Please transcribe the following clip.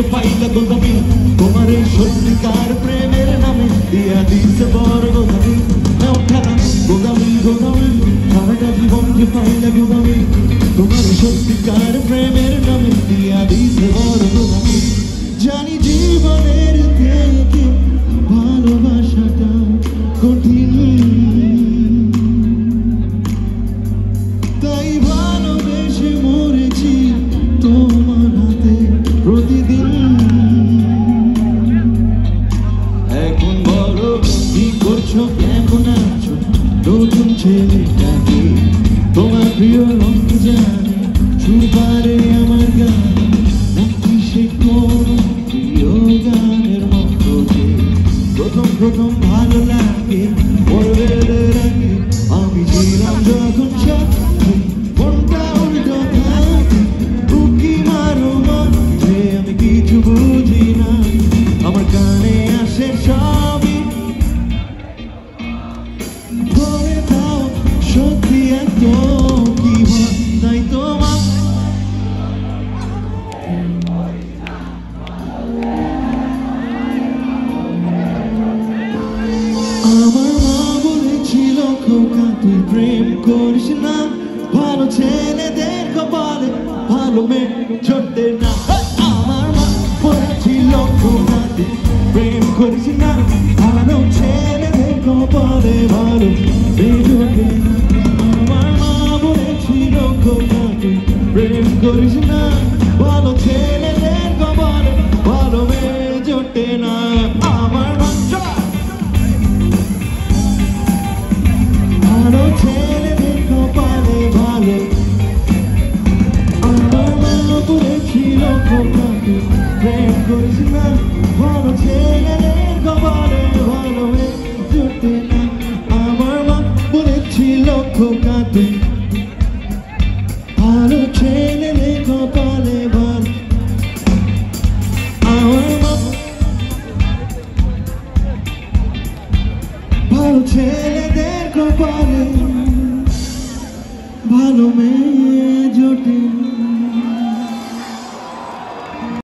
যে পাইলা গোলামি তোমার এই সত্যিকার প্রেমের নামে দিয়া দিছে বড় গোলামি খেলা গোলামি গোলামি সারাটা জীবন যে পাইলা গোলামি তোমার সত্যিকার প্রেমের নামে দিয়া দিছে বড় গোলামি জানি জীবনের থেকে ভালোবাসাটা কঠিন তাই ভালোবেসে মরেছি তোমার হাতে প্রতিদিন এখন বলো কি করছো কেমন আছো নতুন ছেলেটাকে তোমার প্রিয় রঙ জানে সুপারে আমার গান নাকি সে কোন প্রিয় গানের মতো যে প্রথম ভালো লাগে পড়বেদের আগে আমি ছিলাম যখন সাথে মনটা উল্টো থাকে উকি মারো মাঝে আমি কিছু বুঝি না আমার কানে আসে সবই করে দাও সত্যি এত কি তাই তোমার আমার মা বলেছিল খোকা তুই প্রেম করিস না ভালো ছেলেদের কপালে ভালো মেয়ে জোটে না আমার মা বলেছিল খোকা তুই প্রেম করিস না ভালো ছেলেদের কপালে ভালো মেয়ে জোটে না আমার মা বলেছিল খোকা তুই প্রেম করিস না ভালো ছেলেদের কপালে ভালো মেয়ে জোটে না আমার মা ভালো ছেলেদের কপালে ভালো আমার মা বলেছিল খোকা তুই প্রেম করিস না ভালো ছেলেদের কপালে ভালো মেয়ে জোটে না